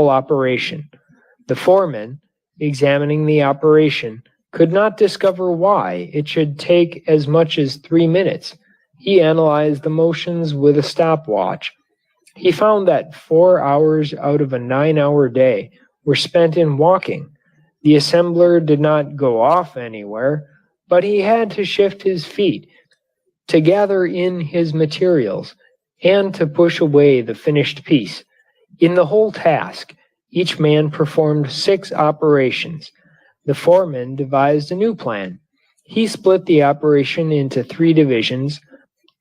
operation. The foreman, examining the operation, could not discover why it should take as much as 3 minutes. He analyzed the motions with a stopwatch. He found that 4 hours out of a 9-hour day were spent in walking. The assembler did not go off anywhere, but he had to shift his feet, to gather in his materials, and to push away the finished piece. In the whole task, each man performed 6 operations. The foreman devised a new plan. He split the operation into 3 divisions,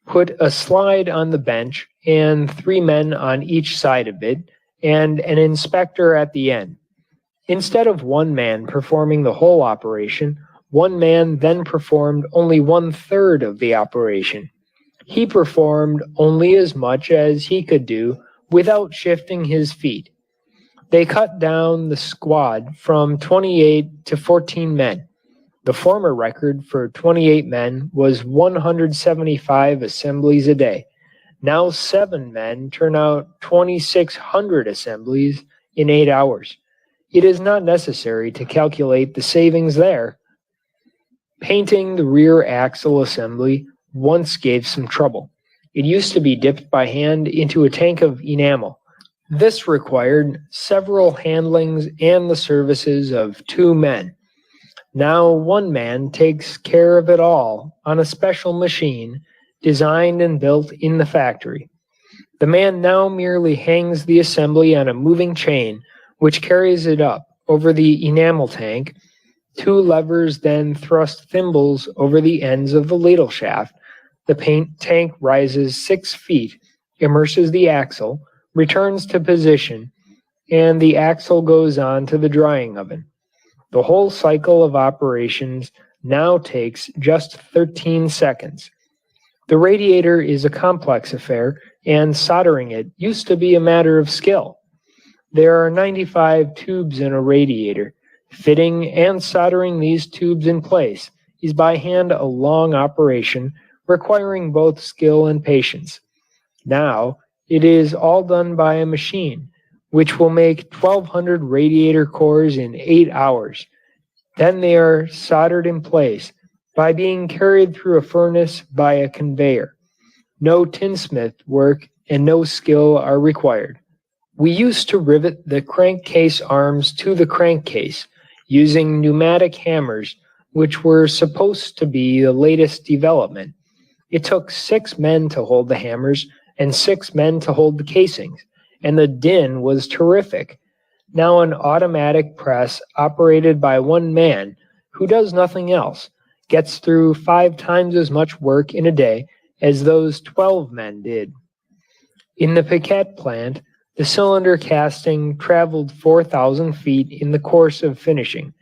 put a slide on the bench and 3 men on each side of it, and an inspector at the end. Instead of 1 man performing the whole operation, 1 man then performed only 1/3 of the operation. He performed only as much as he could do without shifting his feet. They cut down the squad from 28 to 14 men. The former record for 28 men was 175 assemblies a day. Now 7 men turn out 2,600 assemblies in 8 hours. It is not necessary to calculate the savings there. Painting the rear axle assembly once gave some trouble. It used to be dipped by hand into a tank of enamel. This required several handlings and the services of 2 men. Now 1 man takes care of it all on a special machine designed and built in the factory. The man now merely hangs the assembly on a moving chain which carries it up over the enamel tank. 2 levers then thrust thimbles over the ends of the ladle shaft. The paint tank rises 6 feet, immerses the axle, returns to position, and the axle goes on to the drying oven. The whole cycle of operations now takes just 13 seconds. The radiator is a complex affair, and soldering it used to be a matter of skill. There are 95 tubes in a radiator. Fitting and soldering these tubes in place is by hand a long operation requiring both skill and patience. Now, it is all done by a machine, which will make 1,200 radiator cores in 8 hours. Then they are soldered in place by being carried through a furnace by a conveyor. No tinsmith work and no skill are required. We used to rivet the crankcase arms to the crankcase using pneumatic hammers, which were supposed to be the latest development. It took 6 men to hold the hammers and 6 men to hold the casings, and the din was terrific. Now an automatic press operated by 1 man, who does nothing else, gets through 5 times as much work in a day as those 12 men did. In the Piquette plant, the cylinder casting traveled 4,000 feet in the course of finishing.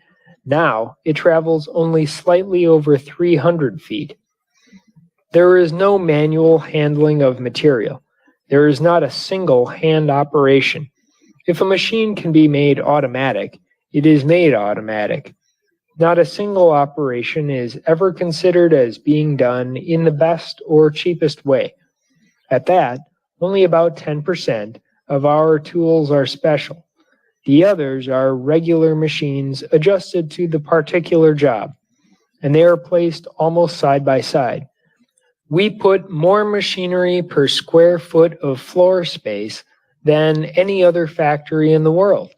Now it travels only slightly over 300 feet. There is no manual handling of material. There is not a single hand operation. If a machine can be made automatic, it is made automatic. Not a single operation is ever considered as being done in the best or cheapest way. At that, only about 10% of our tools are special. The others are regular machines adjusted to the particular job, and they are placed almost side by side. We put more machinery per square foot of floor space than any other factory in the world.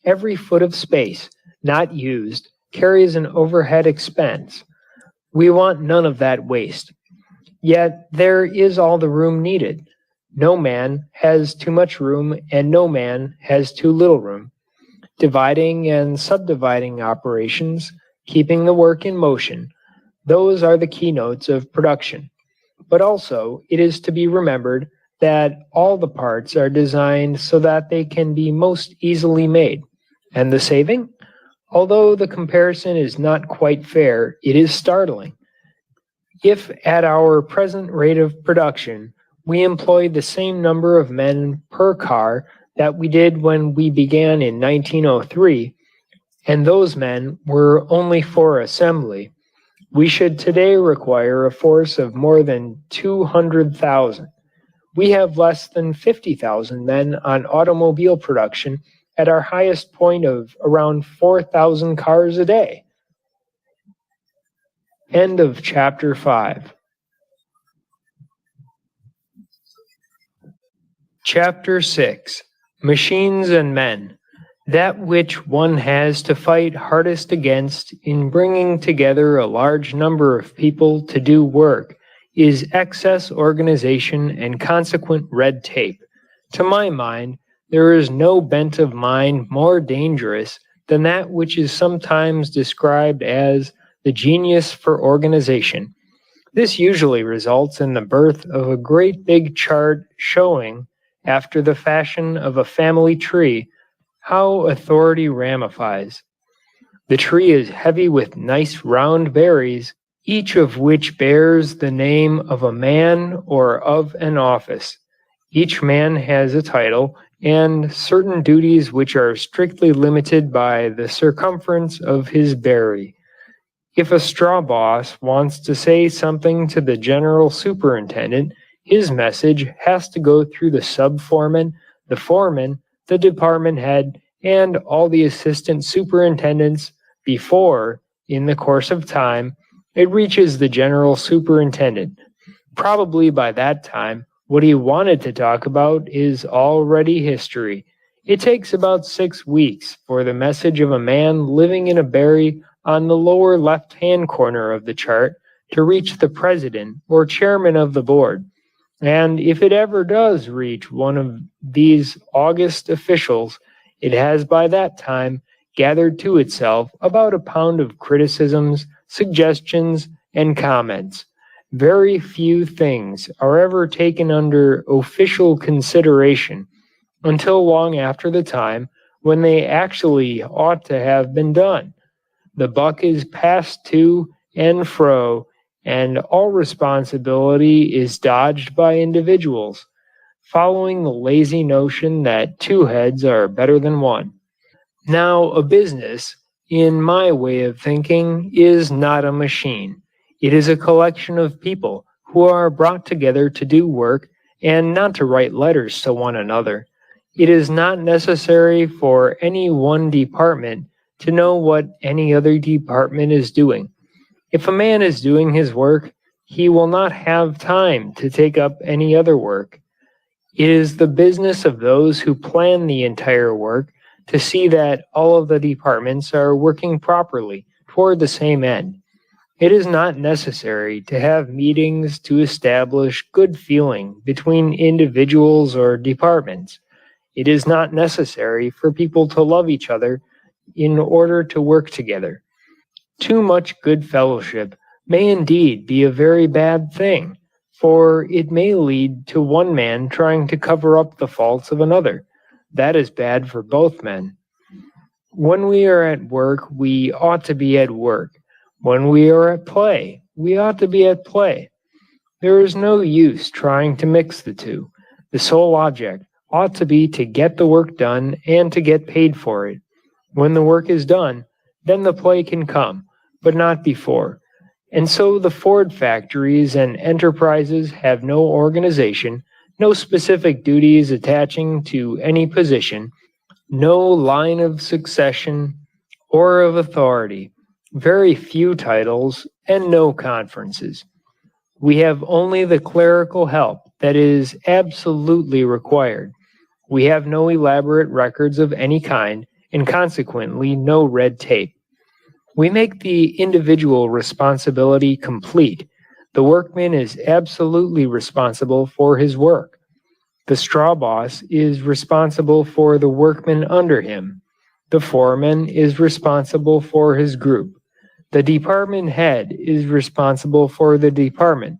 Every foot of space not used carries an overhead expense. We want none of that waste. Yet there is all the room needed. No man has too much room and no man has too little room. Dividing and subdividing operations, keeping the work in motion, those are the keynotes of production. But also, it is to be remembered that all the parts are designed so that they can be most easily made. And the saving? Although the comparison is not quite fair, it is startling. If at our present rate of production, we employed the same number of men per car that we did when we began in 1903, and those men were only for assembly, we should today require a force of more than 200,000. We have less than 50,000 men on automobile production at our highest point of around 4,000 cars a day. End of chapter 5. Chapter 6. Machines and Men. That which one has to fight hardest against in bringing together a large number of people to do work is excess organization and consequent red tape. To my mind, there is no bent of mind more dangerous than that which is sometimes described as the genius for organization. This usually results in the birth of a great big chart showing, after the fashion of a family tree, how authority ramifies. The tree is heavy with nice round berries, each of which bears the name of a man or of an office. Each man has a title and certain duties which are strictly limited by the circumference of his berry. If a straw boss wants to say something to the general superintendent, his message has to go through the sub-foreman, the foreman, the department head, and all the assistant superintendents before, in the course of time, it reaches the general superintendent. Probably by that time, what he wanted to talk about is already history. It takes about 6 weeks for the message of a man living in a berry on the lower left-hand corner of the chart to reach the president or chairman of the board. And if it ever does reach one of these august officials, it has by that time gathered to itself about a pound of criticisms, suggestions, and comments. Very few things are ever taken under official consideration until long after the time when they actually ought to have been done. The buck is passed to and fro, and all responsibility is dodged by individuals, following the lazy notion that two heads are better than one. Now, a business, in my way of thinking, is not a machine. It is a collection of people who are brought together to do work and not to write letters to one another. It is not necessary for any one department to know what any other department is doing. If a man is doing his work, he will not have time to take up any other work. It is the business of those who plan the entire work to see that all of the departments are working properly toward the same end. It is not necessary to have meetings to establish good feeling between individuals or departments. It is not necessary for people to love each other in order to work together. Too much good fellowship may indeed be a very bad thing, for it may lead to one man trying to cover up the faults of another. That is bad for both men. When we are at work, we ought to be at work. When we are at play, we ought to be at play. There is no use trying to mix the two. The sole object ought to be to get the work done and to get paid for it. When the work is done, then the play can come, but not before. And so the Ford factories and enterprises have no organization, no specific duties attaching to any position, no line of succession or of authority, very few titles, and no conferences. We have only the clerical help that is absolutely required. We have no elaborate records of any kind, and consequently no red tape. We make the individual responsibility complete. The workman is absolutely responsible for his work. The straw boss is responsible for the workmen under him. The foreman is responsible for his group. The department head is responsible for the department.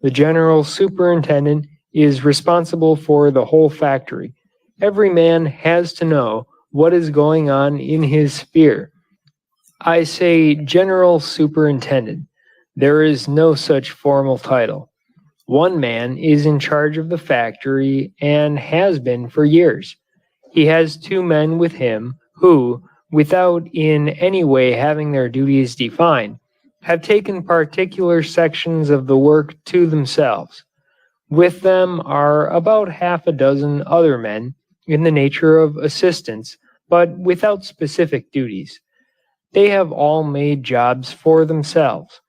The general superintendent is responsible for the whole factory. Every man has to know what is going on in his sphere. I say general superintendent. There is no such formal title. One man is in charge of the factory and has been for years. He has two men with him who, without in any way having their duties defined, have taken particular sections of the work to themselves. With them are about half a dozen other men in the nature of assistants, but without specific duties. They have all made jobs for themselves,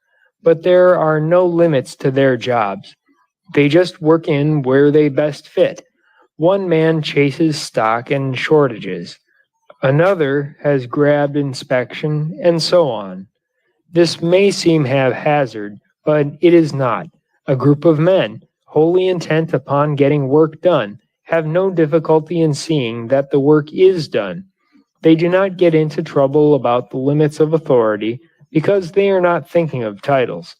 but there are no limits to their jobs. They just work in where they best fit. One man chases stock and shortages. Another has grabbed inspection, and so on. This may seem haphazard, but it is not. A group of men, wholly intent upon getting work done, have no difficulty in seeing that the work is done. They do not get into trouble about the limits of authority because they are not thinking of titles.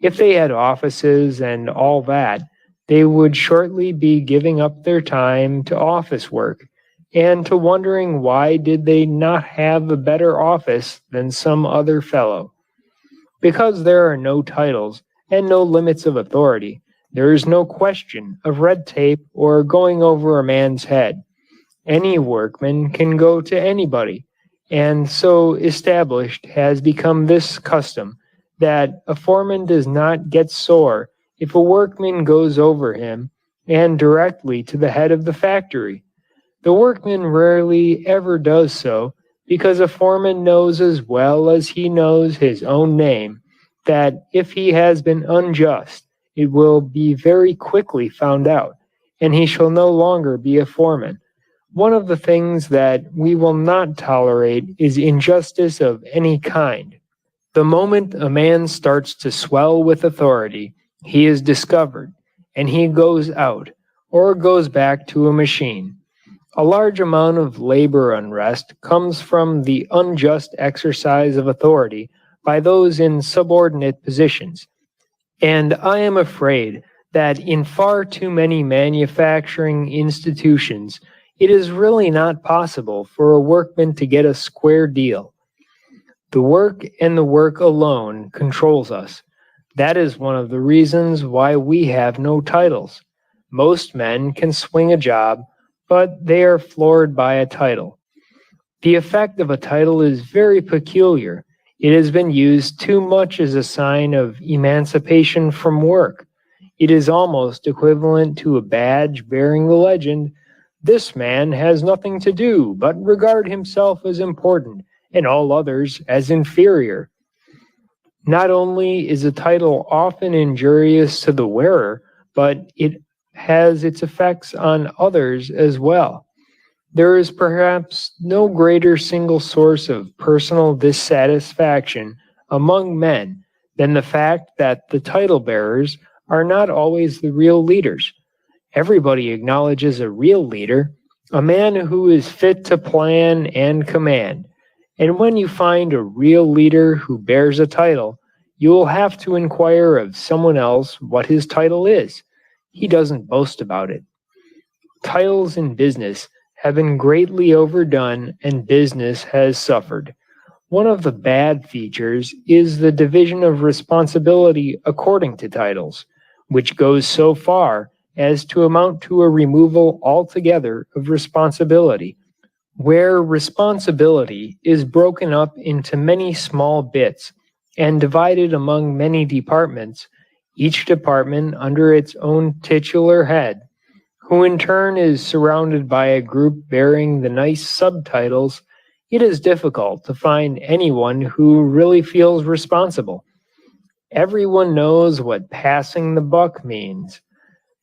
If they had offices and all that, they would shortly be giving up their time to office work and to wondering why did they not have a better office than some other fellow. Because there are no titles and no limits of authority, there is no question of red tape or going over a man's head. Any workman can go to anybody, and so established has become this custom that a foreman does not get sore if a workman goes over him and directly to the head of the factory. The workman rarely ever does so because a foreman knows as well as he knows his own name that if he has been unjust, it will be very quickly found out, and he shall no longer be a foreman. One of the things that we will not tolerate is injustice of any kind. The moment a man starts to swell with authority, he is discovered, and he goes out, or goes back to a machine. A large amount of labor unrest comes from the unjust exercise of authority by those in subordinate positions, and I am afraid that in far too many manufacturing institutions, it is really not possible for a workman to get a square deal. The work and the work alone controls us. That is one of the reasons why we have no titles. Most men can swing a job, but they are floored by a title. The effect of a title is very peculiar. It has been used too much as a sign of emancipation from work. It is almost equivalent to a badge bearing the legend, "This man has nothing to do but regard himself as important and all others as inferior." Not only is a title often injurious to the wearer, but it has its effects on others as well. There is perhaps no greater single source of personal dissatisfaction among men than the fact that the title bearers are not always the real leaders. Everybody acknowledges a real leader, a man who is fit to plan and command. And when you find a real leader who bears a title, you will have to inquire of someone else what his title is. He doesn't boast about it. Titles in business have been greatly overdone and business has suffered. One of the bad features is the division of responsibility according to titles, which goes so far as to amount to a removal altogether of responsibility. Where responsibility is broken up into many small bits and divided among many departments, each department under its own titular head, who in turn is surrounded by a group bearing the nice subtitles, it is difficult to find anyone who really feels responsible. Everyone knows what passing the buck means.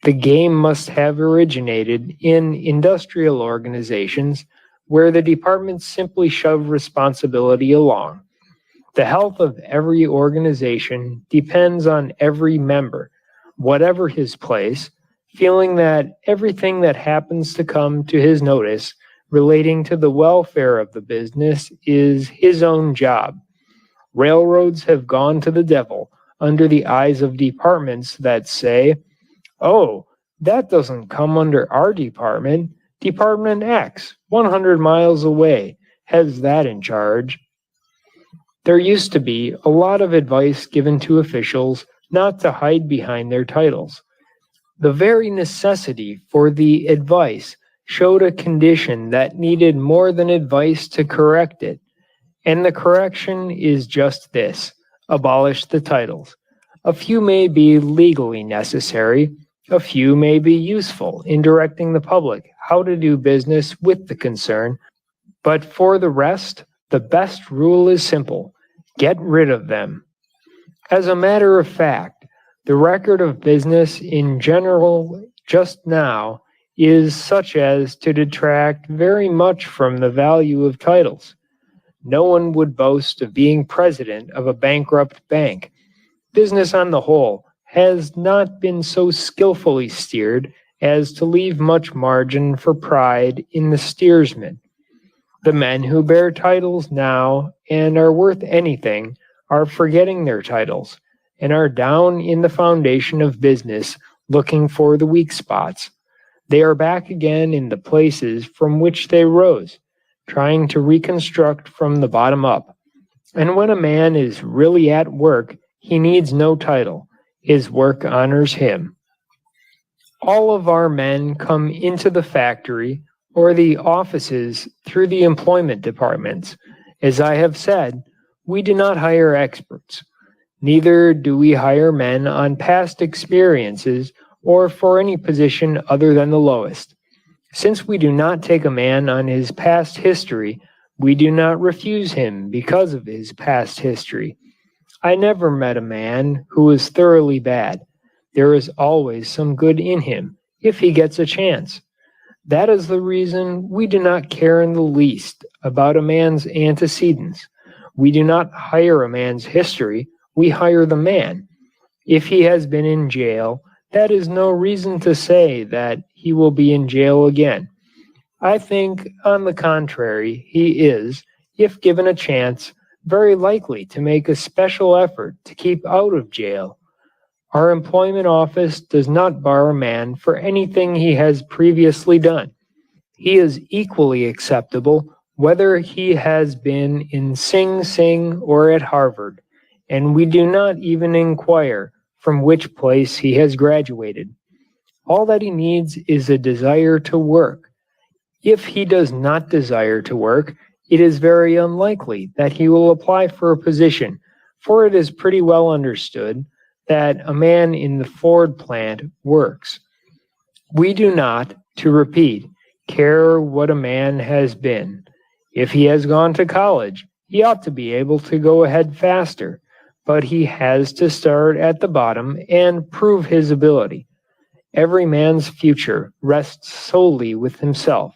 The game must have originated in industrial organizations where the departments simply shove responsibility along. The health of every organization depends on every member, whatever his place, feeling that everything that happens to come to his notice relating to the welfare of the business is his own job. Railroads have gone to the devil under the eyes of departments that say, "Oh, that doesn't come under our department. Department X, 100 miles away, has that in charge." There used to be a lot of advice given to officials not to hide behind their titles. The very necessity for the advice showed a condition that needed more than advice to correct it. And the correction is just this: abolish the titles. A few may be legally necessary, a few may be useful in directing the public how to do business with the concern, But for the rest, the best rule is simple: get rid of them. As a matter of fact, the record of business in general just now is such as to detract very much from the value of titles. No one would boast of being president of a bankrupt bank. Business on the whole has not been so skillfully steered as to leave much margin for pride in the steersman. The men who bear titles now and are worth anything are forgetting their titles and are down in the foundation of business looking for the weak spots. They are back again in the places from which they rose, trying to reconstruct from the bottom up. And when a man is really at work, he needs no title. His work honors him. All of our men come into the factory or the offices through the employment departments. As I have said, we do not hire experts. Neither do we hire men on past experiences or for any position other than the lowest. Since we do not take a man on his past history, we do not refuse him because of his past history. I never met a man who was thoroughly bad. There is always some good in him, if he gets a chance. That is the reason we do not care in the least about a man's antecedents. We do not hire a man's history, we hire the man. If he has been in jail, that is no reason to say that he will be in jail again. I think, on the contrary, he is, if given a chance, very likely to make a special effort to keep out of jail. Our employment office does not bar a man for anything he has previously done. He is equally acceptable whether he has been in Sing Sing or at Harvard, and we do not even inquire from which place he has graduated. All that he needs is a desire to work. If he does not desire to work, it is very unlikely that he will apply for a position, for it is pretty well understood that a man in the Ford plant works. We do not, to repeat, care what a man has been. If he has gone to college, he ought to be able to go ahead faster, but he has to start at the bottom and prove his ability. Every man's future rests solely with himself.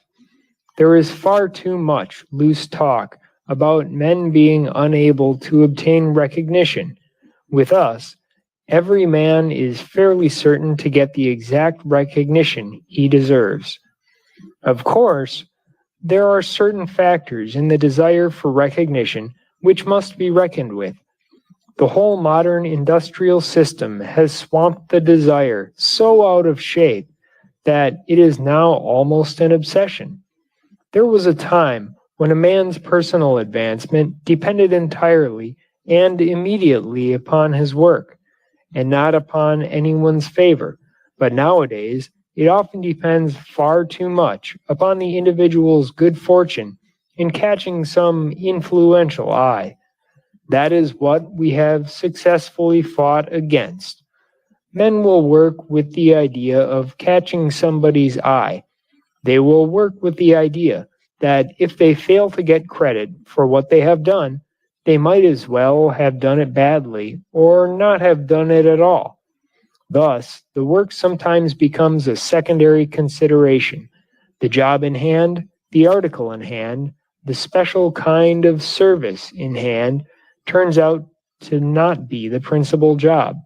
There is far too much loose talk about men being unable to obtain recognition. With us, every man is fairly certain to get the exact recognition he deserves. Of course, there are certain factors in the desire for recognition which must be reckoned with. The whole modern industrial system has swamped the desire so out of shape that it is now almost an obsession. There was a time when a man's personal advancement depended entirely and immediately upon his work, and not upon anyone's favor, but nowadays it often depends far too much upon the individual's good fortune in catching some influential eye. That is what we have successfully fought against. Men will work with the idea of catching somebody's eye. They will work with the idea that if they fail to get credit for what they have done, they might as well have done it badly or not have done it at all. Thus, the work sometimes becomes a secondary consideration. The job in hand, the article in hand, the special kind of service in hand turns out to not be the principal job.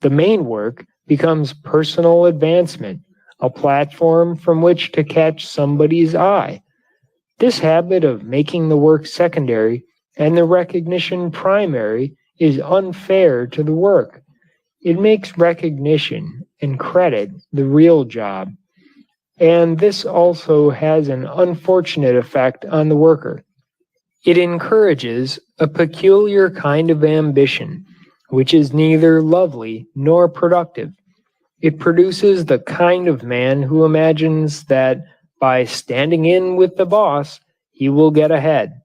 The main work becomes personal advancement, a platform from which to catch somebody's eye. This habit of making the work secondary and the recognition primary is unfair to the work. It makes recognition and credit the real job. And this also has an unfortunate effect on the worker. It encourages a peculiar kind of ambition, which is neither lovely nor productive. It produces the kind of man who imagines that by standing in with the boss, he will get ahead.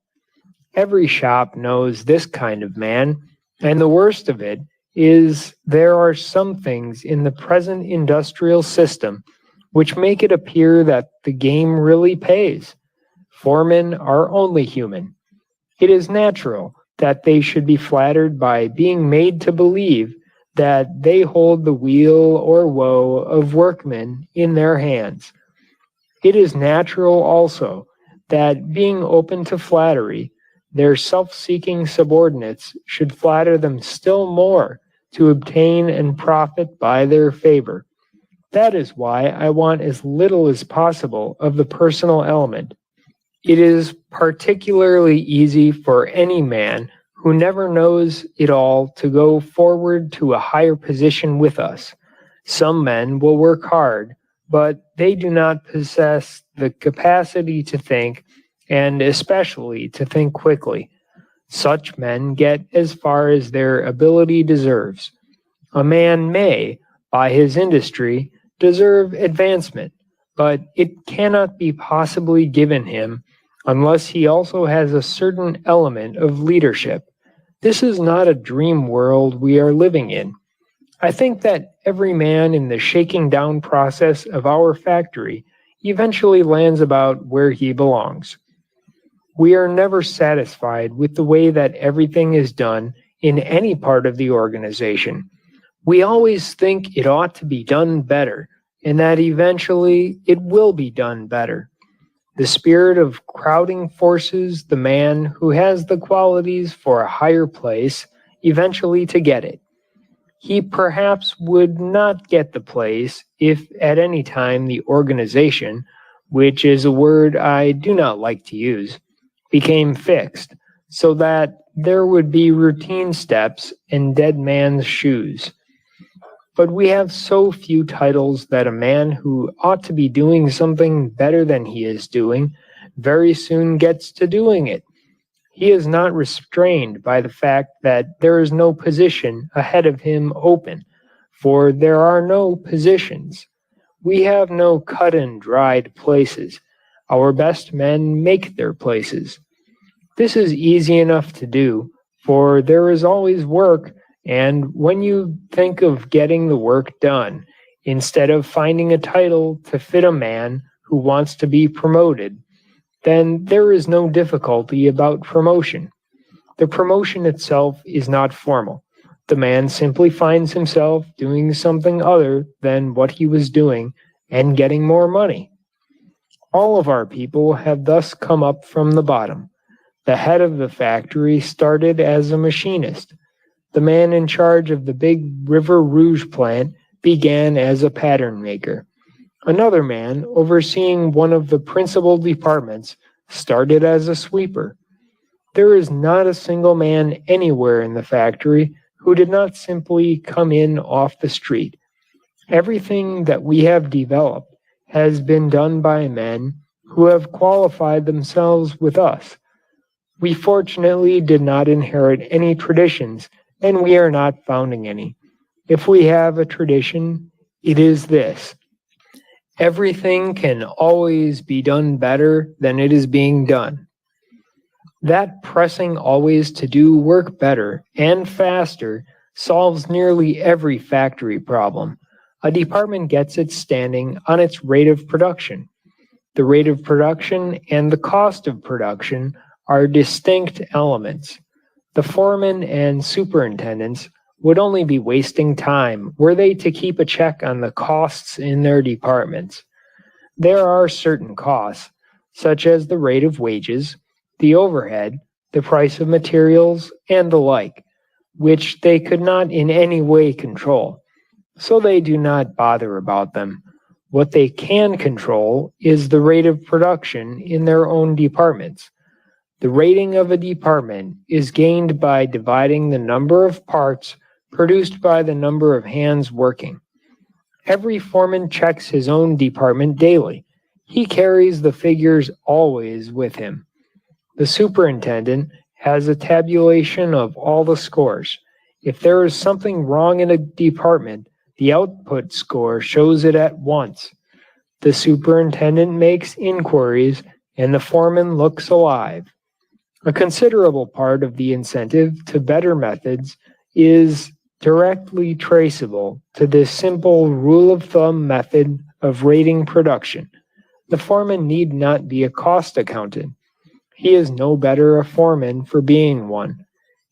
Every shop knows this kind of man, and the worst of it is there are some things in the present industrial system which make it appear that the game really pays. Foremen are only human. It is natural that they should be flattered by being made to believe that they hold the weal or woe of workmen in their hands. It is natural also that, being open to flattery, their self-seeking subordinates should flatter them still more to obtain and profit by their favor. That is why I want as little as possible of the personal element. It is particularly easy for any man who never knows it all to go forward to a higher position with us. Some men will work hard, but they do not possess the capacity to think, and especially to think quickly. Such men get as far as their ability deserves. A man may, by his industry, deserve advancement, but it cannot be possibly given him unless he also has a certain element of leadership. This is not a dream world we are living in. I think that every man in the shaking down process of our factory eventually lands about where he belongs. We are never satisfied with the way that everything is done in any part of the organization. We always think it ought to be done better, and that eventually it will be done better. The spirit of crowding forces the man who has the qualities for a higher place eventually to get it. He perhaps would not get the place if at any time the organization, which is a word I do not like to use, became fixed, so that there would be routine steps and dead man's shoes. But we have so few titles that a man who ought to be doing something better than he is doing very soon gets to doing it. He is not restrained by the fact that there is no position ahead of him open, for there are no positions. We have no cut and dried places. Our best men make their places. This is easy enough to do, for there is always work, and when you think of getting the work done, instead of finding a title to fit a man who wants to be promoted, then there is no difficulty about promotion. The promotion itself is not formal. The man simply finds himself doing something other than what he was doing and getting more money. All of our people have thus come up from the bottom. The head of the factory started as a machinist. The man in charge of the big River Rouge plant began as a pattern maker. Another man, overseeing one of the principal departments, started as a sweeper. There is not a single man anywhere in the factory who did not simply come in off the street. Everything that we have developed has been done by men who have qualified themselves with us. We fortunately did not inherit any traditions, and we are not founding any. If we have a tradition, it is this: everything can always be done better than it is being done. That pressing always to do work better and faster solves nearly every factory problem. A department gets its standing on its rate of production. The rate of production and the cost of production are distinct elements. The foremen and superintendents would only be wasting time were they to keep a check on the costs in their departments. There are certain costs, such as the rate of wages, the overhead, the price of materials, and the like, which they could not in any way control, so they do not bother about them. What they can control is the rate of production in their own departments. The rating of a department is gained by dividing the number of parts produced by the number of hands working. Every foreman checks his own department daily. He carries the figures always with him. The superintendent has a tabulation of all the scores. If there is something wrong in a department, the output score shows it at once. The superintendent makes inquiries, and the foreman looks alive. A considerable part of the incentive to better methods is directly traceable to this simple rule of thumb method of rating production. The foreman need not be a cost accountant. He is no better a foreman for being one.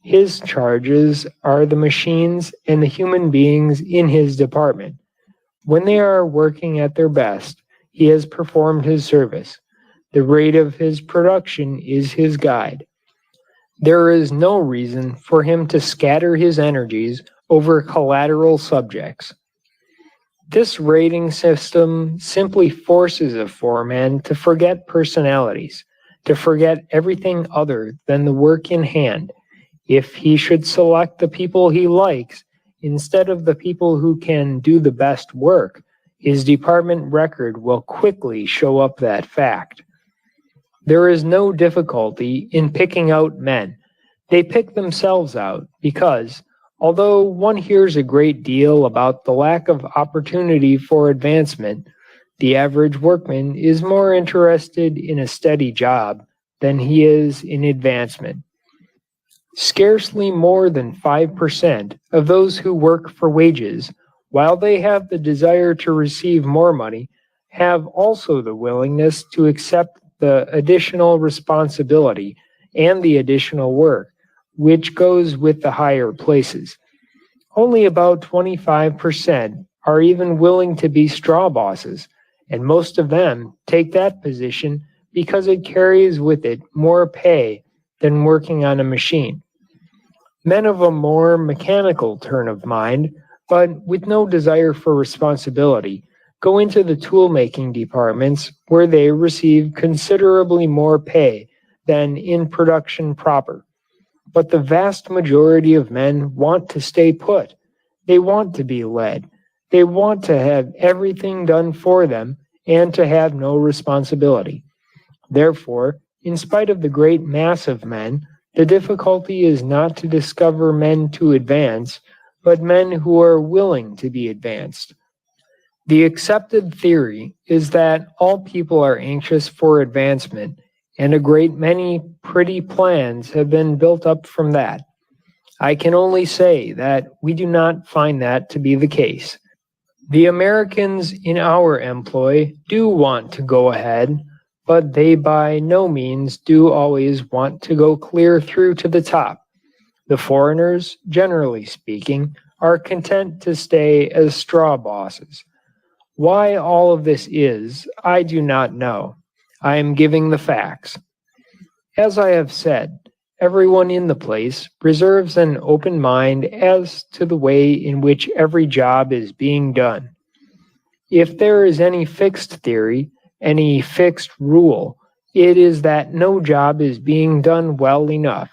His charges are the machines and the human beings in his department. When they are working at their best, he has performed his service. The rate of his production is his guide. There is no reason for him to scatter his energies over collateral subjects. This rating system simply forces a foreman to forget personalities, to forget everything other than the work in hand. If he should select the people he likes instead of the people who can do the best work, his department record will quickly show up that fact. There is no difficulty in picking out men. They pick themselves out because, although one hears a great deal about the lack of opportunity for advancement, the average workman is more interested in a steady job than he is in advancement. Scarcely more than 5% of those who work for wages, while they have the desire to receive more money, have also the willingness to accept the additional responsibility and the additional work, which goes with the higher places. Only about 25% are even willing to be straw bosses, and most of them take that position because it carries with it more pay than working on a machine. Men of a more mechanical turn of mind, but with no desire for responsibility, go into the tool-making departments where they receive considerably more pay than in production proper. But the vast majority of men want to stay put. They want to be led. They want to have everything done for them and to have no responsibility. Therefore, in spite of the great mass of men, the difficulty is not to discover men to advance, but men who are willing to be advanced. The accepted theory is that all people are anxious for advancement, and a great many pretty plans have been built up from that. I can only say that we do not find that to be the case. The Americans in our employ do want to go ahead, but they by no means do always want to go clear through to the top. The foreigners, generally speaking, are content to stay as straw bosses. Why all of this is, I do not know. I am giving the facts. As I have said, everyone in the place preserves an open mind as to the way in which every job is being done. If there is any fixed theory, any fixed rule, it is that no job is being done well enough.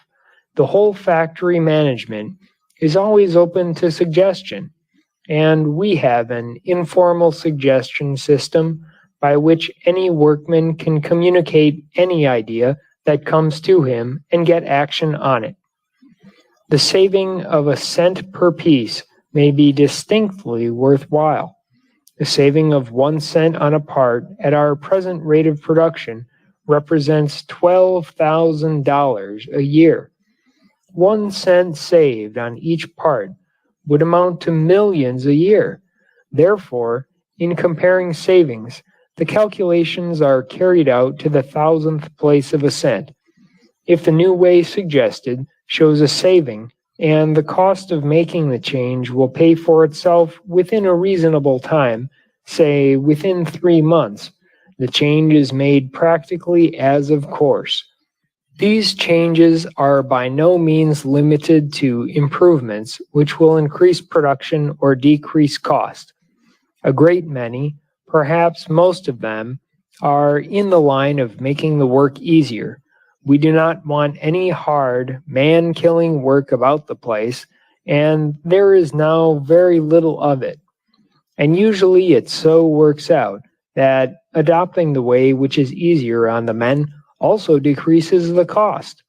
The whole factory management is always open to suggestion, and we have an informal suggestion system by which any workman can communicate any idea that comes to him and get action on it. The saving of a cent per piece may be distinctly worthwhile. The saving of 1 cent on a part at our present rate of production represents $12,000 a year. 1 cent saved on each part would amount to millions a year. Therefore, in comparing savings, the calculations are carried out to the thousandth place of a cent. If the new way suggested shows a saving, and the cost of making the change will pay for itself within a reasonable time, say within 3 months, the change is made practically as of course. These changes are by no means limited to improvements which will increase production or decrease cost. A great many, perhaps most of them, are in the line of making the work easier. We do not want any hard, man-killing work about the place, and there is now very little of it. And usually it so works out that adopting the way which is easier on the men also decreases the cost.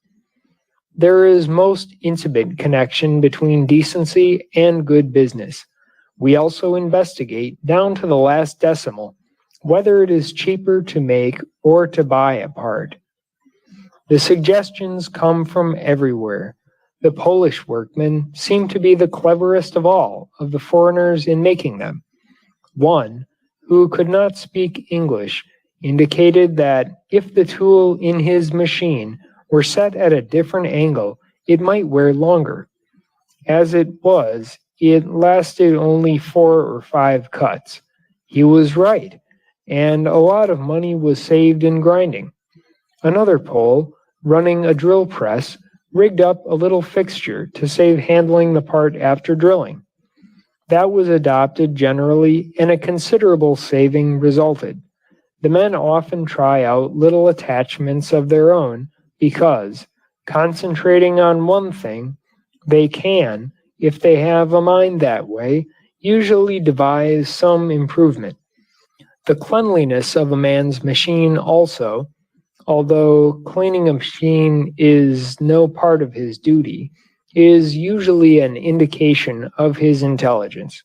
There is most intimate connection between decency and good business. We also investigate down to the last decimal whether it is cheaper to make or to buy a part. The suggestions come from everywhere. The Polish workmen seem to be the cleverest of all of the foreigners in making them. One, who could not speak English, indicated that if the tool in his machine were set at a different angle, it might wear longer. As it was, it lasted only 4 or 5 cuts. He was right, and a lot of money was saved in grinding. Another Pole, running a drill press, rigged up a little fixture to save handling the part after drilling. That was adopted generally, and a considerable saving resulted. The men often try out little attachments of their own because, concentrating on one thing, they can, if they have a mind that way, usually devise some improvement. The cleanliness of a man's machine also, although cleaning a machine is no part of his duty, is usually an indication of his intelligence.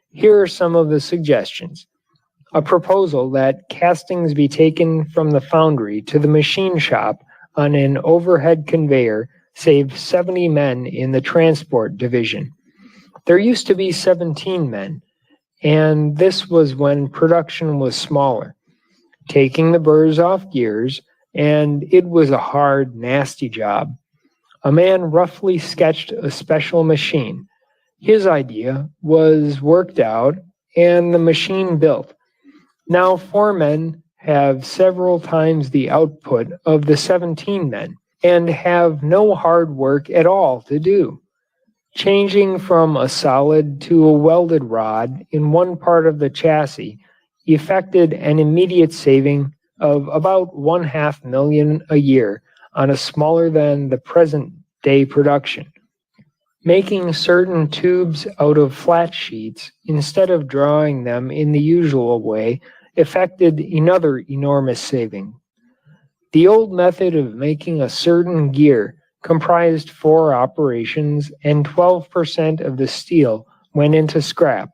Here are some of the suggestions. A proposal that castings be taken from the foundry to the machine shop on an overhead conveyor saved 70 men in the transport division. There used to be 17 men, and this was when production was smaller. Taking the burrs off gears, and it was a hard, nasty job. A man roughly sketched a special machine. His idea was worked out, and the machine built. Now 4 men have several times the output of the 17 men, and have no hard work at all to do. Changing from a solid to a welded rod in one part of the chassis effected an immediate saving of about $500,000 a year on a smaller than the present day production. Making certain tubes out of flat sheets instead of drawing them in the usual way effected another enormous saving. The old method of making a certain gear comprised 4 operations, and 12% of the steel went into scrap.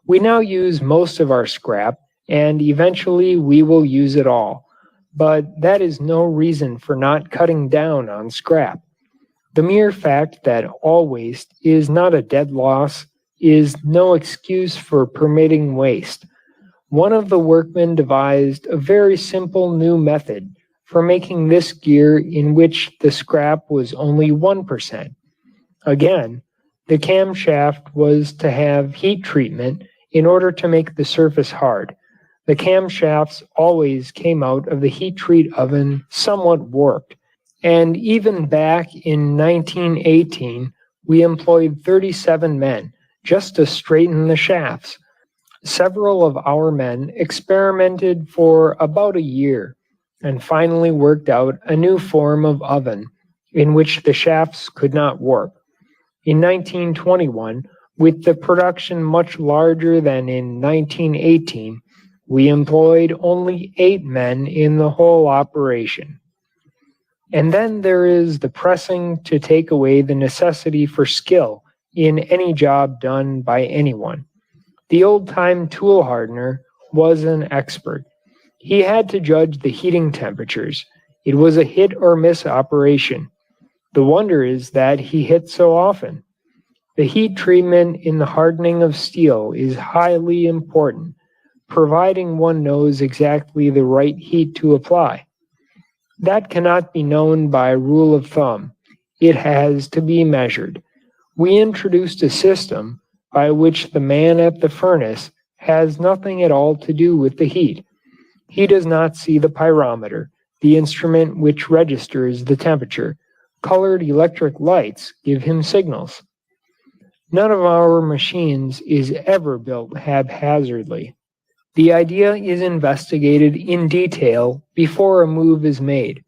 We now use most of our scrap, and eventually we will use it all. But that is no reason for not cutting down on scrap. The mere fact that all waste is not a dead loss is no excuse for permitting waste. One of the workmen devised a very simple new method for making this gear in which the scrap was only 1%. Again, the camshaft was to have heat treatment in order to make the surface hard. The camshafts always came out of the heat treat oven somewhat warped, and even back in 1918 we employed 37 men just to straighten the shafts. Several of our men experimented for about a year and finally worked out a new form of oven in which the shafts could not warp. In 1921, with the production much larger than in 1918, we employed only 8 men in the whole operation. And then there is the pressing to take away the necessity for skill in any job done by anyone. The old-time tool hardener was an expert. He had to judge the heating temperatures. It was a hit or miss operation. The wonder is that he hit so often. The heat treatment in the hardening of steel is highly important, providing one knows exactly the right heat to apply. That cannot be known by rule of thumb. It has to be measured. We introduced a system by which the man at the furnace has nothing at all to do with the heat. He does not see the pyrometer, the instrument which registers the temperature. Colored electric lights give him signals. None of our machines is ever built haphazardly. The idea is investigated in detail before a move is made.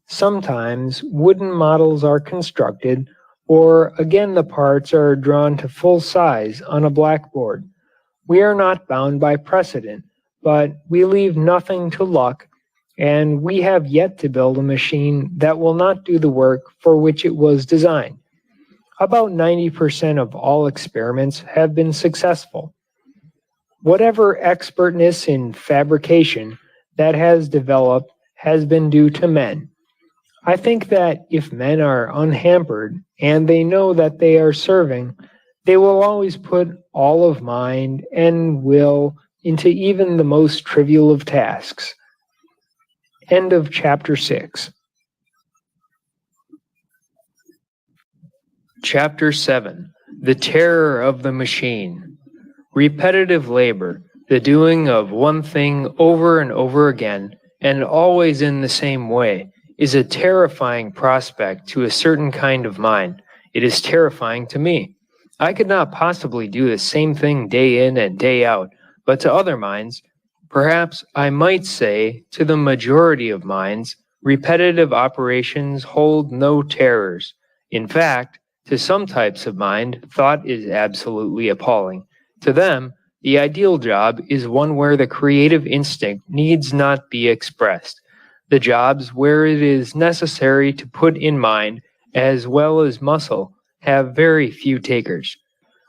Sometimes wooden models are constructed, or again the parts are drawn to full size on a blackboard. We are not bound by precedent, but we leave nothing to luck, and we have yet to build a machine that will not do the work for which it was designed. About 90% of all experiments have been successful. Whatever expertness in fabrication that has developed has been due to men. I think that if men are unhampered and they know that they are serving, they will always put all of mind and will into even the most trivial of tasks. End of Chapter 6. Chapter 7. The Terror of the Machine. Repetitive labor, the doing of one thing over and over again, and always in the same way, is a terrifying prospect to a certain kind of mind. It is terrifying to me. I could not possibly do the same thing day in and day out, but to other minds, perhaps I might say to the majority of minds, repetitive operations hold no terrors. In fact, to some types of mind, thought is absolutely appalling. To them, the ideal job is one where the creative instinct needs not be expressed. The jobs where it is necessary to put in mind as well as muscle have very few takers.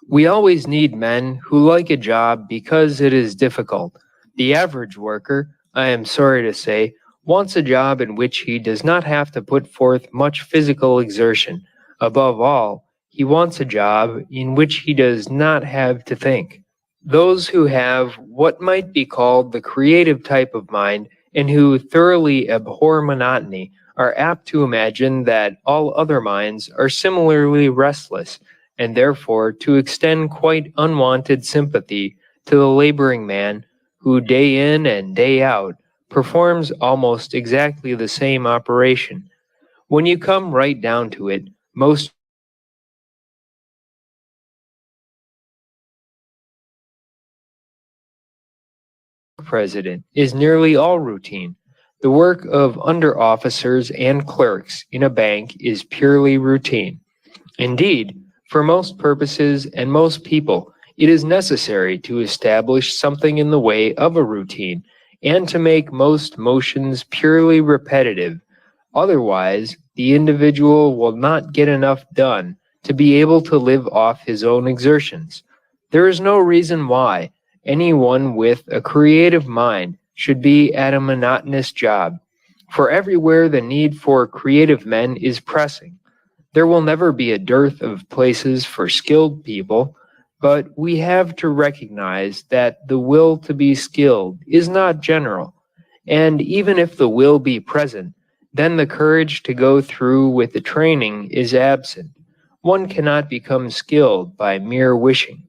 We always need men who like a job because it is difficult. The average worker, I am sorry to say, wants a job in which he does not have to put forth much physical exertion. Above all, he wants a job in which he does not have to think. Those who have what might be called the creative type of mind and who thoroughly abhor monotony are apt to imagine that all other minds are similarly restless, and therefore to extend quite unwanted sympathy to the laboring man who day in and day out performs almost exactly the same operation. When you come right down to it, most president is nearly all routine. The work of under officers and clerks in a bank is purely routine. Indeed, for most purposes and most people, it is necessary to establish something in the way of a routine and to make most motions purely repetitive. Otherwise, the individual will not get enough done to be able to live off his own exertions. There is no reason why anyone with a creative mind should be at a monotonous job, for everywhere the need for creative men is pressing. There will never be a dearth of places for skilled people, but we have to recognize that the will to be skilled is not general, and even if the will be present, then the courage to go through with the training is absent. One cannot become skilled by mere wishing.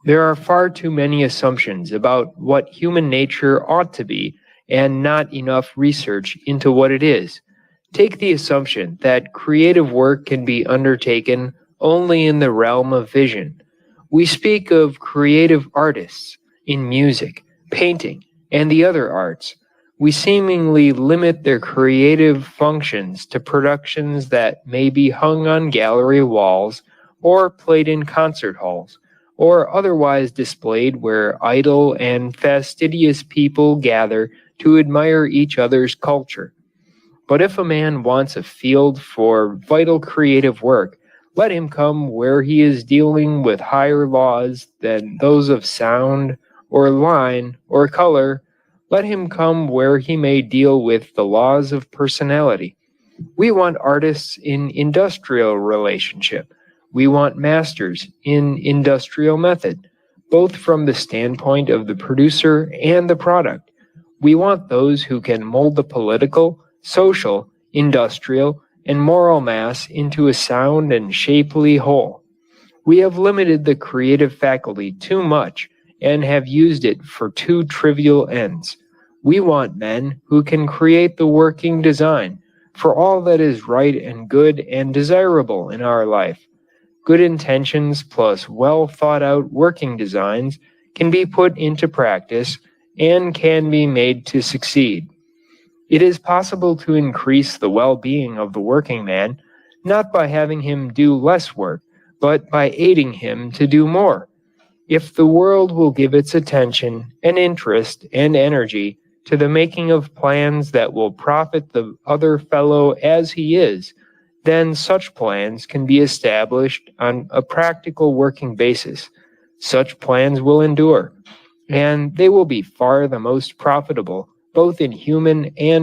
There are far too many assumptions about what human nature ought to be, and not enough research into what it is. Take the assumption that creative work can be undertaken only in the realm of vision. We speak of creative artists in music, painting, and the other arts. We seemingly limit their creative functions to productions that may be hung on gallery walls or played in concert halls, or otherwise displayed where idle and fastidious people gather to admire each other's culture. But if a man wants a field for vital creative work, let him come where he is dealing with higher laws than those of sound, or line, or color. Let him come where he may deal with the laws of personality. We want artists in industrial relationship. We want masters in industrial method, both from the standpoint of the producer and the product. We want those who can mold the political, social, industrial, and moral mass into a sound and shapely whole. We have limited the creative faculty too much and have used it for too trivial ends. We want men who can create the working design for all that is right and good and desirable in our life. Good intentions plus well thought out working designs can be put into practice and can be made to succeed. It is possible to increase the well-being of the working man, not by having him do less work, but by aiding him to do more. If the world will give its attention and interest and energy to the making of plans that will profit the other fellow as he is, then such plans can be established on a practical working basis. Such plans will endure, and they will be far the most profitable, both in human and